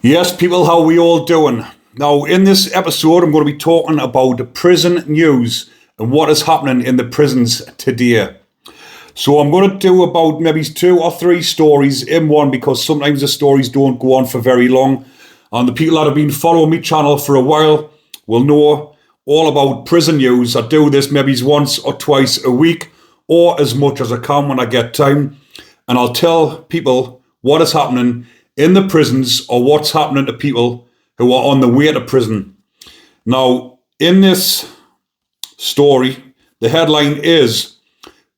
Yes, people, how we all doing? Now, in this episode, I'm going to be talking about prison news and what is happening in the prisons today. So I'm going to do about maybe 2 or 3 stories in one because sometimes the stories don't go on for very long. And the people that have been following my channel for a while will know all about prison news. I do this maybe once or twice a week or as much as I can when I get time. And I'll tell people what is happening in the prisons or what's happening to people who are on the way to prison. Now, in this story, the headline is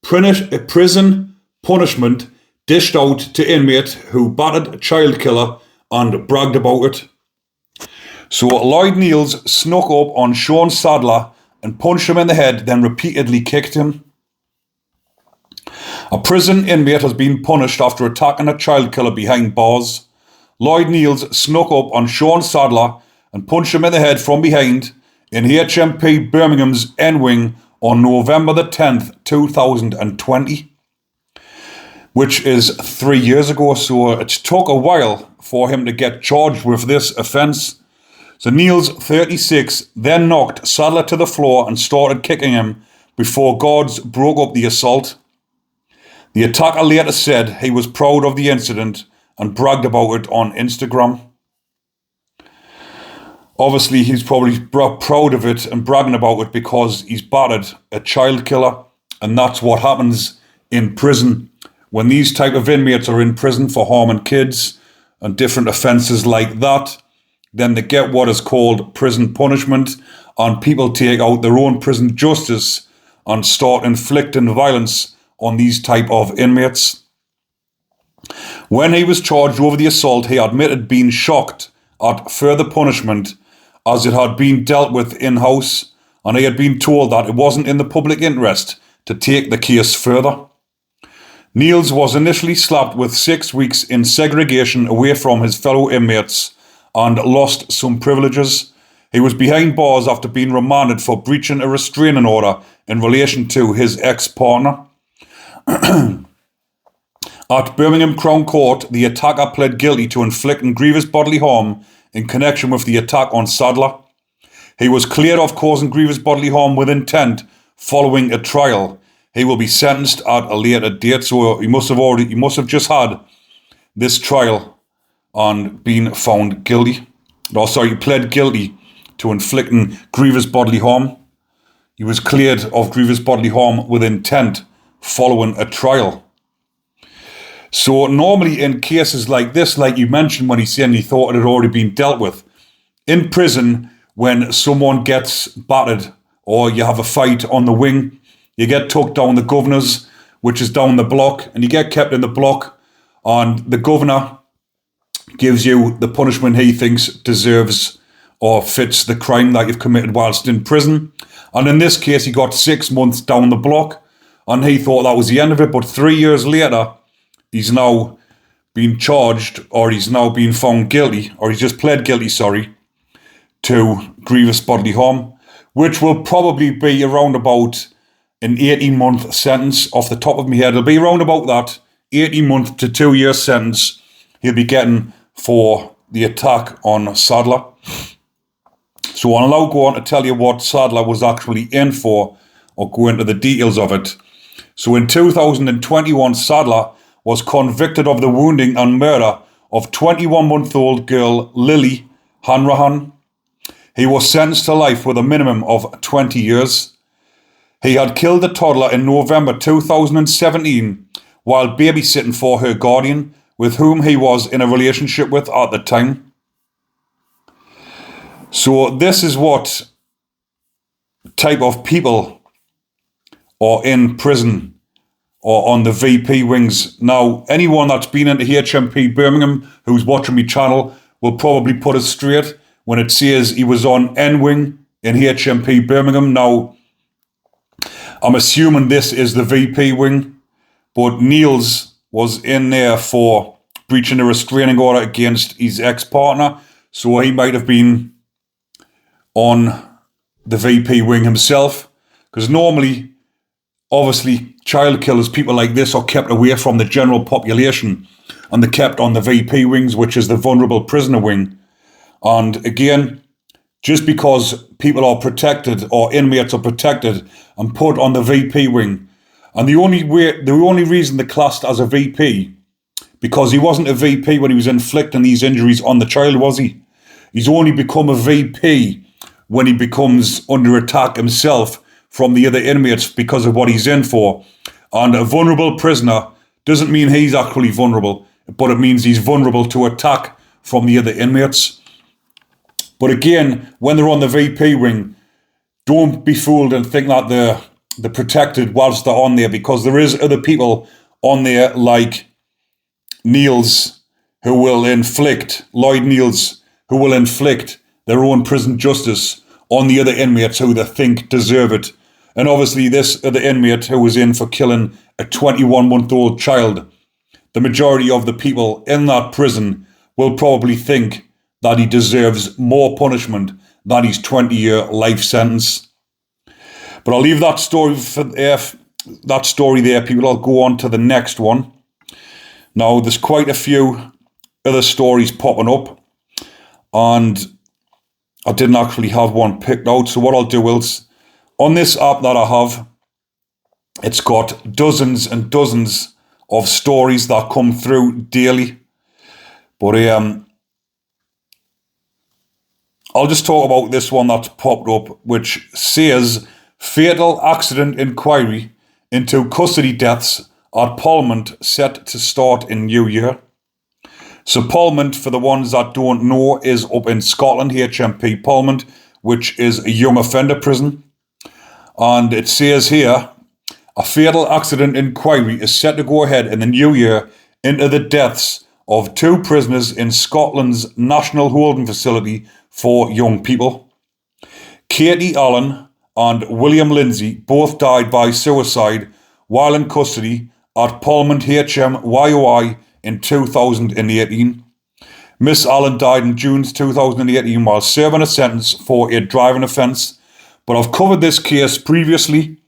Prison Punishment Dished Out to Inmate Who Battered a Child Killer and Bragged About It. So Lloyd Niels snuck up on Sean Sadler and punched him in the head, then repeatedly kicked him. A prison inmate has been punished after attacking a child killer behind bars. Lloyd Niels snuck up on Sean Sadler and punched him in the head from behind in HMP Birmingham's N Wing on November the 10th, 2020, which is 3 years ago, so it took a while for him to get charged with this offence. So Niels, 36, then knocked Sadler to the floor and started kicking him before guards broke up the assault. The attacker later said he was proud of the incident and bragged about it on Instagram. Obviously, he's probably proud of it and bragging about it because he's battered a child killer, and that's what happens in prison. When these type of inmates are in prison for harming kids and different offences like that, then they get what is called prison punishment, and people take out their own prison justice and start inflicting violence on these type of inmates. When he was charged over the assault, he admitted being shocked at further punishment as it had been dealt with in-house, and he had been told that it wasn't in the public interest to take the case further. Niels was initially slapped with 6 weeks in segregation away from his fellow inmates and lost some privileges. He was behind bars after being remanded for breaching a restraining order in relation to his ex-partner. At Birmingham Crown Court, the attacker pled guilty to inflicting grievous bodily harm in connection with the attack on Sadler. He was cleared of causing grievous bodily harm with intent following a trial. He will be sentenced at a later date, so he must have just had this trial and been found guilty. He pled guilty to inflicting grievous bodily harm. He was cleared of grievous bodily harm with intent following a trial. So normally in cases like this, like you mentioned when he said he thought it had already been dealt with, in prison, when someone gets battered or you have a fight on the wing, you get took down the governor's, which is down the block, and you get kept in the block, and the governor gives you the punishment he thinks deserves or fits the crime that you've committed whilst in prison. And in this case, he got 6 months down the block, and he thought that was the end of it. But 3 years later, he's now been charged, or he's now been found guilty, or he's just pled guilty, to grievous bodily harm, which will probably be around about an 18-month sentence. Off the top of my head, it'll be around about that 18-month to 2-year sentence he'll be getting for the attack on Sadler. So I'll now go on to tell you what Sadler was actually in for, or go into the details of it. So in 2021, Sadler was convicted of the wounding and murder of 21-month-old girl Lily Hanrahan. He was sentenced to life with a minimum of 20 years. He had killed the toddler in November 2017 while babysitting for her guardian, with whom he was in a relationship with at the time. So this is what type of people are in prison or on the VP wings. Now, anyone that's been into HMP Birmingham who's watching my channel will probably put it straight when it says he was on N Wing in HMP Birmingham. Now, I'm assuming this is the VP wing, but Niels was in there for breaching a restraining order against his ex-partner, so he might have been on the VP wing himself, because normally, obviously, child killers, people like this, are kept away from the general population. and they're kept on the VP wings, which is the vulnerable prisoner wing. And again, just because people are protected or inmates are protected and put on the VP wing, and the only reason they're classed as a VP, because he wasn't a VP when he was inflicting these injuries on the child, was he? He's only become a VP when he becomes under attack himself from the other inmates because of what he's in for. And a vulnerable prisoner doesn't mean he's actually vulnerable, but it means he's vulnerable to attack from the other inmates. But again, when they're on the VP wing, don't be fooled and think that they're protected whilst they're on there, because there is other people on there like Niels who will inflict, Lloyd Niels, who will inflict their own prison justice on the other inmates who they think deserve it. And obviously this other inmate who was in for killing a 21-month-old child, the majority of the people in that prison will probably think that he deserves more punishment than his 20-year life sentence. But I'll leave that story there, people. I'll go on to the next one. Now, there's quite a few other stories popping up, and I didn't actually have one picked out. So what I'll do is, on this app that I have, it's got dozens and dozens of stories that come through daily. But I'll just talk about this one that's popped up, which says, fatal accident inquiry into custody deaths at Parliament set to start in New Year. So Parliament, for the ones that don't know, is up in Scotland, HMP Parliament, which is a young offender prison. And it says here, a fatal accident inquiry is set to go ahead in the new year into the deaths of 2 prisoners in Scotland's National Holding Facility for Young People. Katie Allen and William Lindsay both died by suicide while in custody at Parliament HMYOI in 2018. Miss Allen died in June 2018 while serving a sentence for a driving offence. But I've covered this case previously.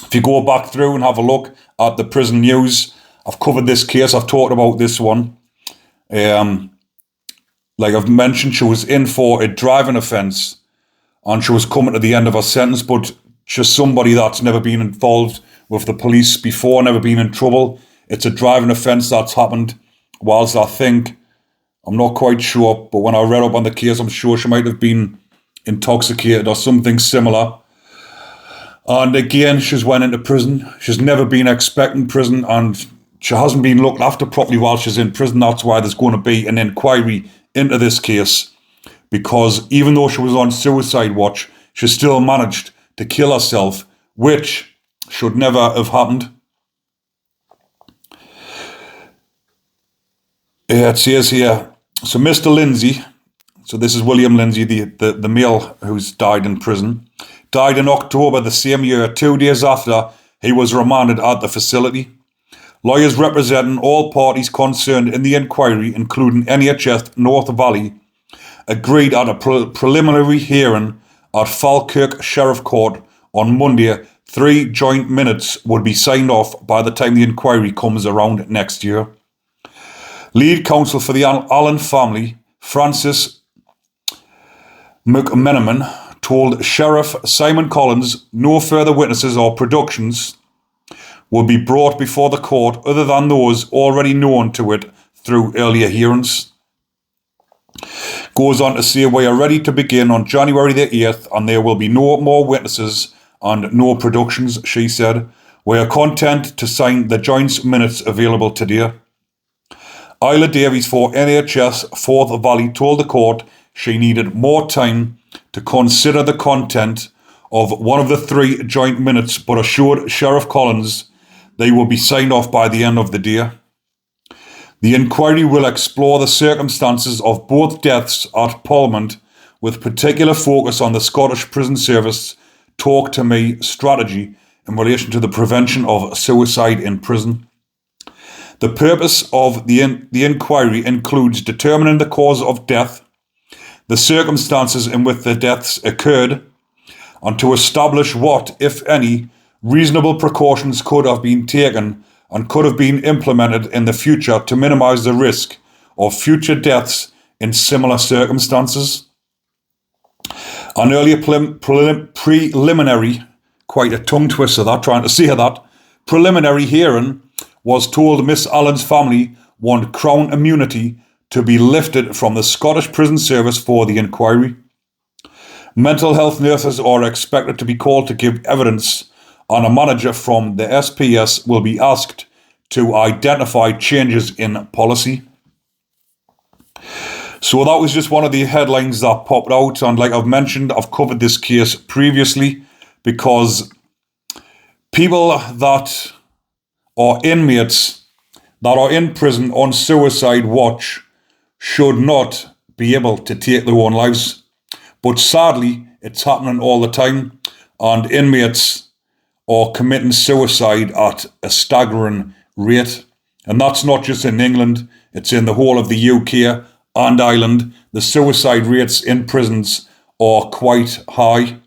If you go back through and have a look at the prison news, I've covered this case. I've talked about this one. Like I've mentioned, she was in for a driving offence and she was coming to the end of her sentence, but she's somebody that's never been involved with the police before, never been in trouble. It's a driving offence that's happened whilst I'm not quite sure, but when I read up on the case, I'm sure she might have been intoxicated or something similar. And again, she's went into prison. She's never been expecting prison, and she hasn't been looked after properly while she's in prison. That's why there's going to be an inquiry into this case, because even though she was on suicide watch, she still managed to kill herself, which should never have happened. It says here, so Mr. Lindsay, so this is William Lindsay, the male who's died in prison, died in October the same year, 2 days after he was remanded at the facility. Lawyers representing all parties concerned in the inquiry, including NHS North Valley, agreed at a preliminary hearing at Falkirk Sheriff Court on Monday 3 joint minutes would be signed off by the time the inquiry comes around next year. Lead counsel for the Allen family, Francis McMenamin, told Sheriff Simon Collins no further witnesses or productions will be brought before the court other than those already known to it through earlier hearings. Goes on to say, we are ready to begin on January the 8th and there will be no more witnesses and no productions, she said. We are content to sign the joint minutes available today. Isla Davies for NHS Forth Valley told the court she needed more time to consider the content of one of the 3 joint minutes, but assured Sheriff Collins they will be signed off by the end of the day. The inquiry will explore the circumstances of both deaths at Parliament, with particular focus on the Scottish Prison Service Talk to Me strategy in relation to the prevention of suicide in prison. The purpose of the inquiry includes determining the cause of death, the circumstances in which the deaths occurred, and to establish what, if any, reasonable precautions could have been taken and could have been implemented in the future to minimize the risk of future deaths in similar circumstances. An earlier preliminary, quite a tongue twister that, trying to say that, preliminary hearing was told Miss Allen's family want Crown immunity to be lifted from the Scottish Prison Service for the inquiry. Mental health nurses are expected to be called to give evidence, and a manager from the SPS will be asked to identify changes in policy. So that was just one of the headlines that popped out, and like I've mentioned, I've covered this case previously because people that are inmates that are in prison on suicide watch should not be able to take their own lives. But sadly, it's happening all the time, and inmates are committing suicide at a staggering rate. And that's not just in England, it's in the whole of the UK and Ireland. The suicide rates in prisons are quite high.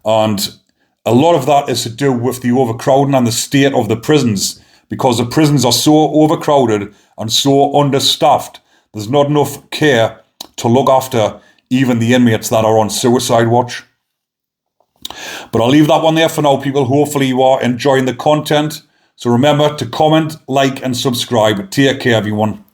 And a lot of that is to do with the overcrowding and the state of the prisons, because the prisons are so overcrowded and so understaffed. There's not enough care to look after even the inmates that are on suicide watch. But I'll leave that one there for now, people. Hopefully you are enjoying the content. So remember to comment, like and subscribe. Take care, everyone.